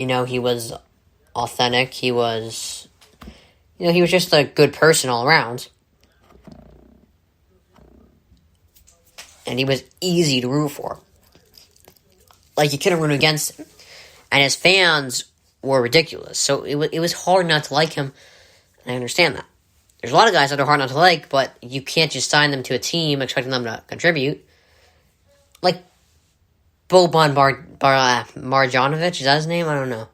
He was authentic. He was just a good person all around. And he was easy to root for. Like, you couldn't root against him. And his fans were ridiculous. So it was hard not to like him. And I understand that. There's a lot of guys that are hard not to like, but you can't just sign them to a team expecting them to contribute. Like Boban Marjanovic, is that his name? I don't know.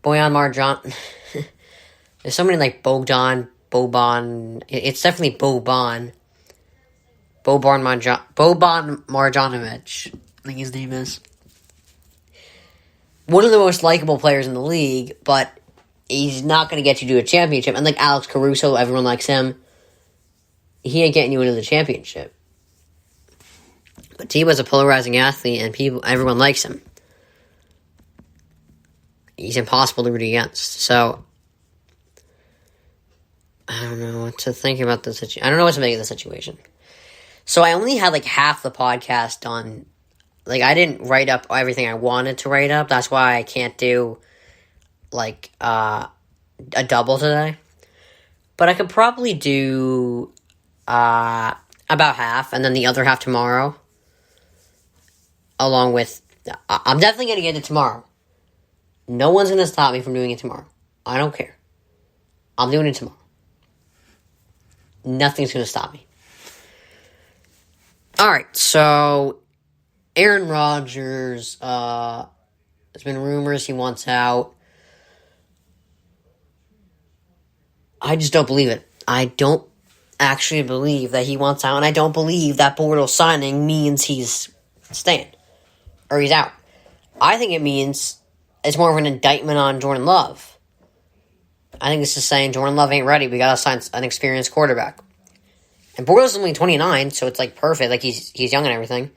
Bojan Marjan. There's somebody like Boban. It's definitely Boban. Boban Marjanovic, I think his name is. One of the most likable players in the league, but he's not going to get you to a championship. And like Alex Caruso, everyone likes him. He ain't getting you into the championship. But he was a polarizing athlete, and everyone likes him. He's impossible to root against. So, I don't know what to think about the situation. I don't know what to make of the situation. So I only had like half the podcast done. Like, I didn't write up everything I wanted to write up. That's why I can't do like a double today. But I could probably do about half, and then the other half tomorrow. Along with, I'm definitely going to get it tomorrow. No one's going to stop me from doing it tomorrow. I don't care. I'm doing it tomorrow. Nothing's going to stop me. Alright, so Aaron Rodgers, there's been rumors he wants out. I just don't believe it. I don't actually believe that he wants out, and I don't believe that Bortles signing means he's staying. Or he's out. I think it means it's more of an indictment on Jordan Love. I think this is saying Jordan Love ain't ready. We gotta sign an experienced quarterback. And Bortles is only 29, so it's like perfect. Like he's young and everything.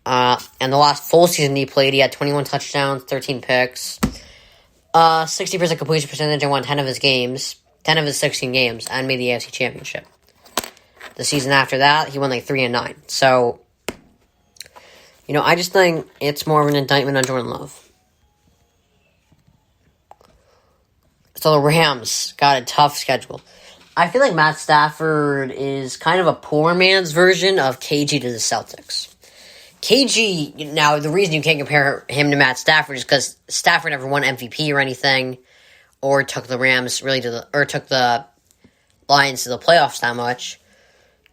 And the last full season he played, he had 21 touchdowns, 13 picks, 60% completion percentage, and won 10 of his 16 games, and made the AFC Championship. The season after that, he won like 3-9. So, I just think it's more of an indictment on Jordan Love. So the Rams got a tough schedule. I feel like Matt Stafford is kind of a poor man's version of KG to the Celtics. KG, now the reason you can't compare him to Matt Stafford is because Stafford never won MVP or anything, or took the Rams took the Lions to the playoffs that much.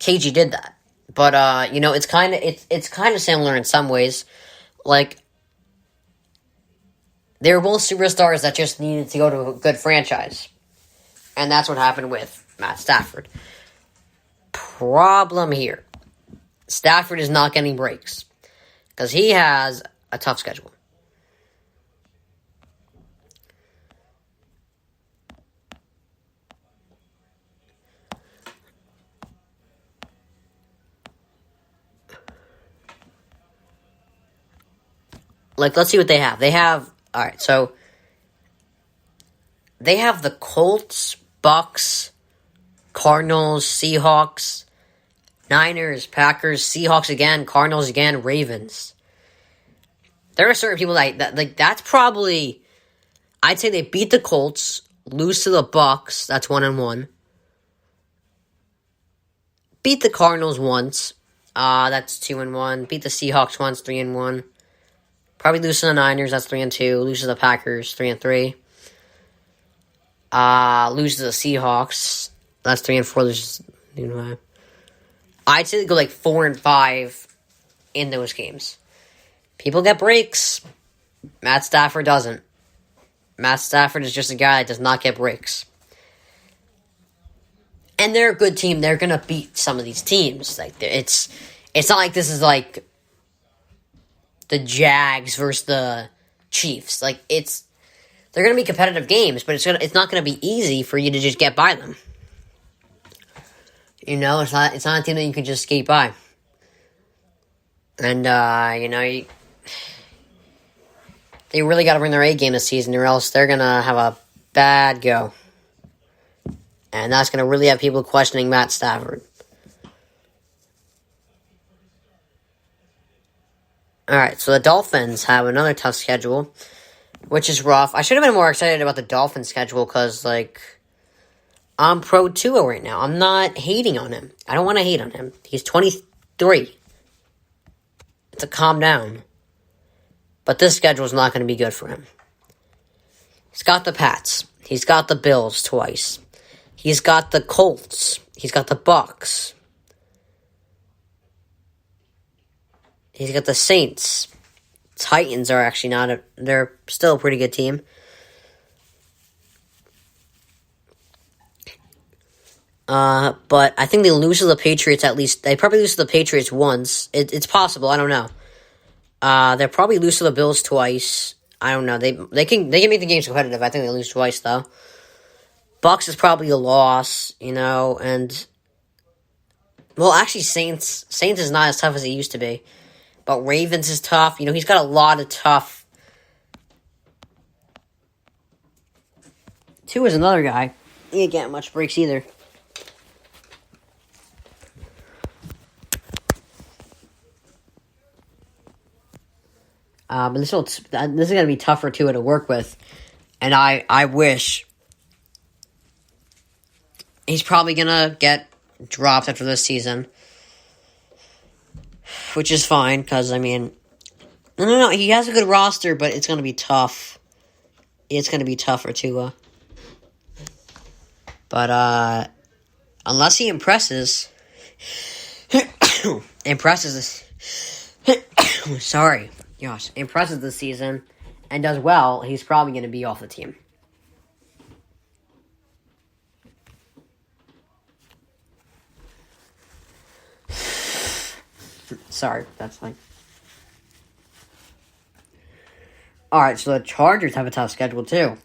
KG did that. But it's kind of similar in some ways. Like, they were both superstars that just needed to go to a good franchise. And that's what happened with Matt Stafford. Problem here. Stafford is not getting breaks. Because he has a tough schedule. Like, let's see what they have. Alright, so they have the Colts, Bucks, Cardinals, Seahawks, Niners, Packers, Seahawks again, Cardinals again, Ravens. There are certain people that's probably, I'd say they beat the Colts, lose to the Bucks, that's 1-1. Beat the Cardinals once, that's 2-1. Beat the Seahawks once, 3-1. Probably lose to the Niners, that's 3-2. Lose to the Packers, 3-3. Lose to the Seahawks, that's 3-4. Lose to 5. I'd say they go like 4-5 in those games. People get breaks. Matt Stafford doesn't. Matt Stafford is just a guy that does not get breaks. And they're a good team. They're gonna beat some of these teams. Like, it's not like this is like the Jags versus the Chiefs. Like, they're gonna be competitive games, but it's not gonna be easy for you to just get by them. It's not a team that you can just skate by. And, they really got to bring their A game this season, or else they're going to have a bad go. And that's going to really have people questioning Matt Stafford. Alright, so the Dolphins have another tough schedule, which is rough. I should have been more excited about the Dolphins schedule because, like, I'm pro Tua right now. I'm not hating on him. I don't want to hate on him. He's 23. It's a calm down. But this schedule is not going to be good for him. He's got the Pats. He's got the Bills twice. He's got the Colts. He's got the Bucks. He's got the Saints. Titans are actually not they're still a pretty good team. But I think they lose to the Patriots at least. They probably lose to the Patriots once. It's possible. I don't know. They'll probably lose to the Bills twice. I don't know. They can make the games competitive. I think they lose twice though. Bucks is probably a loss, and well, actually, Saints is not as tough as it used to be, but Ravens is tough. He's got a lot of tough. Two is another guy. He ain't getting much breaks either. But this is going to be tough for Tua to work with, and I wish he's probably going to get dropped after this season, which is fine because no, he has a good roster, but it's going to be tough. It's going to be tough for Tua, but unless he impresses sorry. Gosh, impresses this season and does well, he's probably going to be off the team. Sorry, that's fine. Alright, so the Chargers have a tough schedule too.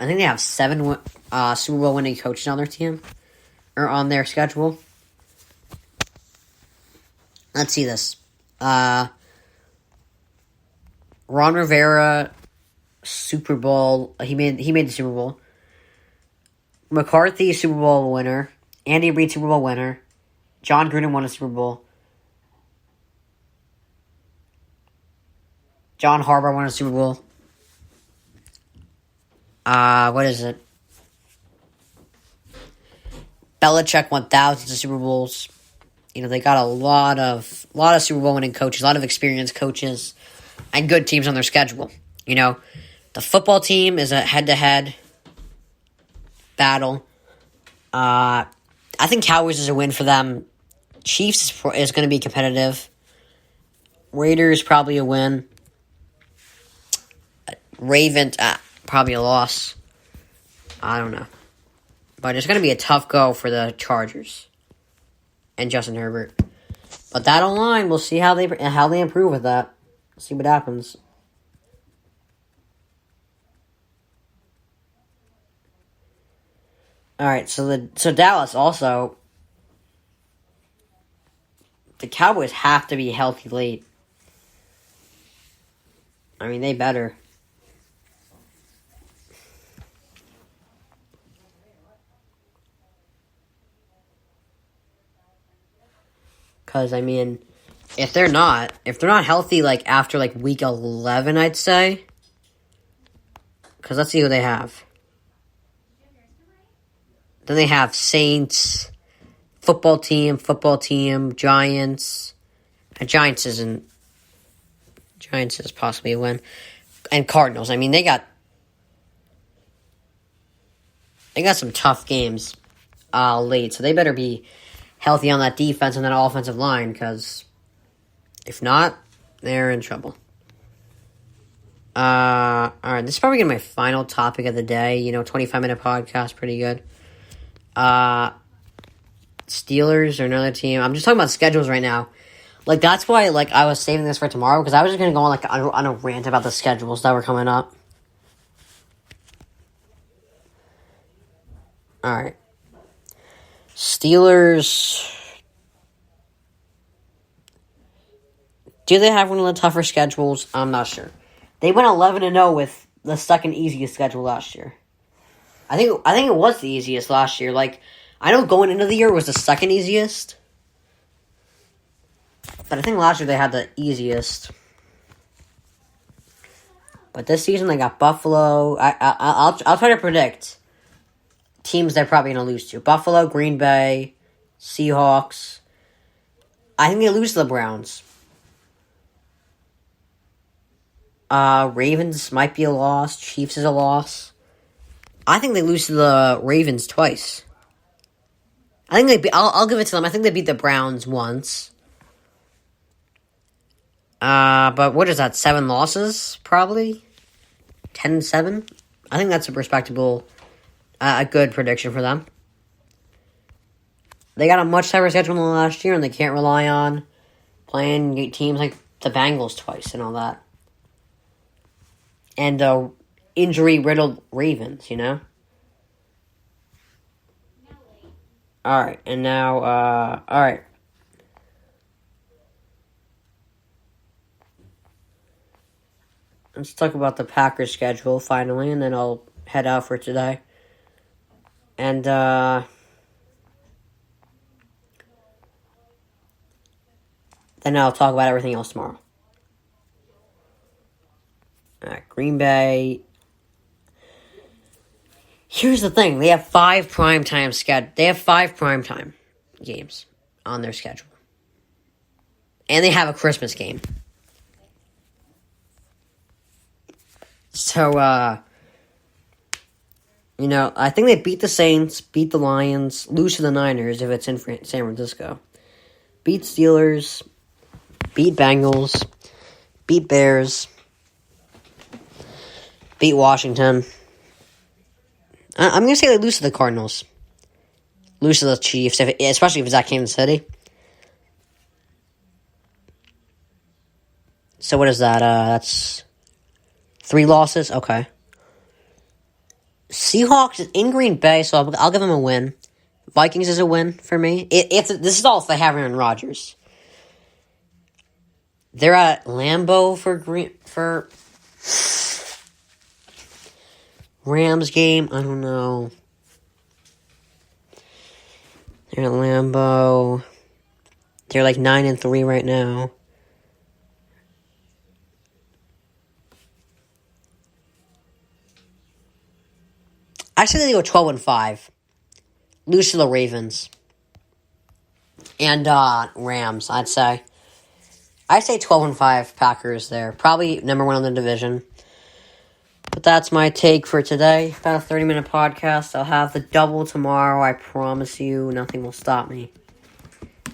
I think they have 7 Super Bowl winning coaches on their team, or on their schedule. Let's see this. Ron Rivera, Super Bowl. He made the Super Bowl. McCarthy, Super Bowl winner. Andy Reid, Super Bowl winner. John Gruden won a Super Bowl. John Harbaugh won a Super Bowl. What is it? Belichick won thousands of Super Bowls. They got a lot of Super Bowl winning coaches, a lot of experienced coaches, and good teams on their schedule. The football team is a head-to-head battle. I think Cowboys is a win for them. Chiefs is going to be competitive. Raiders probably a win. Ravens, probably a loss. I don't know. But it's going to be a tough go for the Chargers and Justin Herbert. But that online, we'll see how they improve with that. See what happens. Alright, so Dallas also, the Cowboys have to be healthy late. They better. Because, if they're not healthy, after, week 11, I'd say. Because let's see who they have. Then they have Saints, football team, Giants. Giants is possibly a win. And Cardinals. They got some tough games late. So they better be healthy on that defense and that offensive line, because if not, they're in trouble. Alright, this is probably going to be my final topic of the day. 25-minute podcast, pretty good. Steelers are another team. I'm just talking about schedules right now. That's why, I was saving this for tomorrow, because I was just going to go on a rant about the schedules that were coming up. Alright. Steelers. Do they have one of the tougher schedules? I'm not sure. They went 11-0 with the second easiest schedule last year. I think it was the easiest last year. I know going into the year was the second easiest, but I think last year they had the easiest. But this season they got Buffalo. I'll try to predict teams they're probably going to lose to. Buffalo, Green Bay, Seahawks. I think they lose to the Browns. Ravens might be a loss. Chiefs is a loss. I think they lose to the Ravens twice. I think I'll give it to them. I think they beat the Browns once. But what is that? 7 losses, probably? 10-7? I think that's a respectable, a good prediction for them. They got a much tougher schedule than last year, and they can't rely on playing teams like the Bengals twice and all that. And injury-riddled Ravens, you know? Alright, and now, alright. Let's talk about the Packers schedule, finally, and then I'll head out for today. And, then I'll talk about everything else tomorrow. Green Bay. Here's the thing. They have 5 primetime games on their schedule. And they have a Christmas game. So, I think they beat the Saints, beat the Lions, lose to the Niners if it's in San Francisco. Beat Steelers, beat Bengals, beat Bears, beat Washington. I'm going to say they lose to the Cardinals. Lose to the Chiefs, especially if it's at Kansas City. So what is that? That's 3 losses? Okay. Seahawks is in Green Bay, so I'll give them a win. Vikings is a win for me. This is all if they have Aaron Rodgers. They're at Lambeau for Rams game. I don't know. They're at Lambeau. They're like 9-3 right now. Actually, they go 12-5. Lose to the Ravens. And Rams, I'd say. I say 12-5 Packers there. Probably number 1 in the division. But that's my take for today. About a 30-minute podcast. I'll have the double tomorrow. I promise you. Nothing will stop me.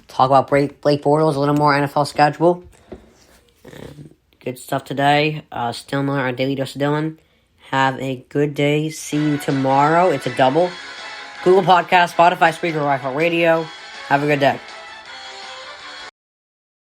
Talk about Blake Bortles, a little more NFL schedule. And good stuff today. Still not our Daily Dose of Dylan. Have a good day. See you tomorrow. It's a double. Google Podcast, Spotify, Spreaker, iHeartRadio. Have a good day.